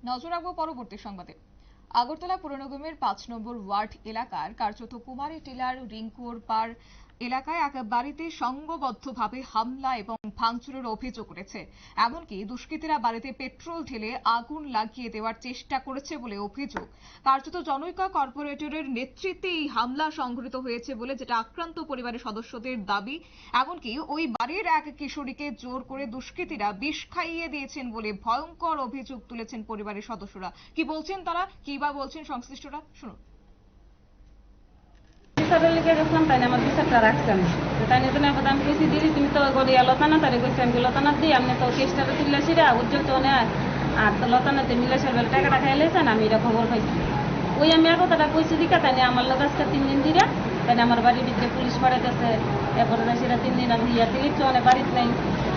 নজর রাখবো পরবর্তী সংবাদে। আগরতলা পুর নিগমের ৫ নম্বর ওয়ার্ড এলাকার কার্যত কুমারী টিলার রিঙ্কুর পাড় এলাকায় এক বাড়িতে সংঘবদ্ধভাবে হামলা এবং ভাঙচুরের অভিযোগ উঠেছে। এমনকি দুষ্কৃতীরা বাড়িতে পেট্রোল ঢেলে আগুন লাগিয়ে দেওয়ার চেষ্টা করেছে বলে অভিযোগ। কার্যত জনৈকা কর্পোরেটরের নেতৃত্বে এই হামলা সংঘটিত হয়েছে বলে যেটা আক্রান্ত পরিবারের সদস্যদের দাবি। এমনকি ওই বাড়ির এক কিশোরীকে জোর করে দুষ্কৃতীরা বিষ খাইয়ে দিয়েছেন বলে ভয়ঙ্কর অভিযোগ তুলেছেন পরিবারের সদস্যরা। কি বলছেন তারা, কি বা বলছেন সংশ্লিষ্টরা, শুনুন। বিচারের লিখে গেছিলাম, তাই আমার বিচারটা রাখছেন, তাই নিয়ে আমি কইছি দিদি তুমি তো গড়িয়া লতানা, তাই কইছি আমি লতানা দিই, আপনি তো কেসটারে তুললেছিরা উজ্জ্বল তো নেয় আর তো লতানাতে মিলেছেন বলে টাকাটা খাইলেছেন, আমি এটা খবর পাইছি। ওই আমি আর কথাটা কইছি দিকা, তাই আমার লোক আজকে 3 দিন দিরা, তাই আমার বাড়ির ভিতরে পুলিশ পাঠাইতেছে। এরপরে সেটা 3 দিন আমি ইয়া থেকে অনেক বাড়িতে নেই,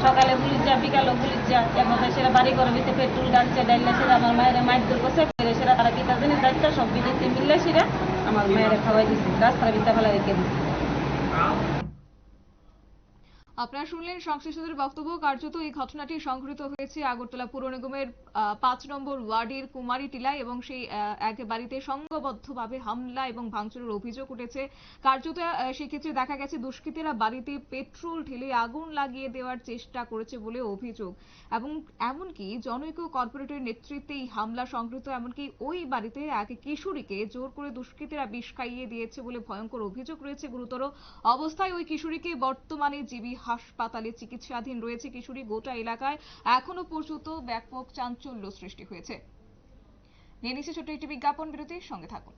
সকালে পুলিশ যা বিকালেও পুলিশ যা, এরপরে সেটা বাড়ি ঘরের ভিতরে পেট্রোল ডালছে ডাইলে সেটা আমার মায়ের মাইর করছে, সেটা তারা কিতা জিনিস দায়িত্ব সব বিদেশে মিললে সেটা আমার মায়ের খাওয়াই দিচ্ছে, রাস্তার ভিতরে ফেলা রেখে দিচ্ছে। আপনারা শুনলেন সংশ্লিষ্টদের বক্তব্য। কার্যত এই ঘটনাটি সংঘটিত হয়েছে আগরতলা পুর নিগমের ৫ নম্বর ওয়ার্ডের কুমারী টিলায় এবং সেই এক বাড়িতে সংঘবদ্ধভাবে হামলা এবং ভাঙচুরের অভিযোগ উঠেছে। কার্যত সেক্ষেত্রে দেখা গেছে দুষ্কৃতীরা বাড়িতে পেট্রোল ঢেলে আগুন লাগিয়ে দেওয়ার চেষ্টা করেছে বলে অভিযোগ এবং এমনকি জনৈক কর্পোরেটরের নেতৃত্বে এই হামলা সংঘটিত। এমনকি ওই বাড়িতে এক কিশোরীকে জোর করে দুষ্কৃতীরা বিষ খাইয়ে দিয়েছে বলে ভয়ঙ্কর অভিযোগ রয়েছে। গুরুতর অবস্থায় ওই কিশোরীকে বর্তমানে জিবি হাসপাতালে চিকিৎসাধীন রয়েছে কিশোরী। গোটা এলাকায় এখনো পর্যন্ত ব্যাপক চাঞ্চল্য সৃষ্টি হয়েছে। নিয়ে নিচ্ছে ছোট্ট একটি বিজ্ঞাপন বিরতির সঙ্গে থাকুন।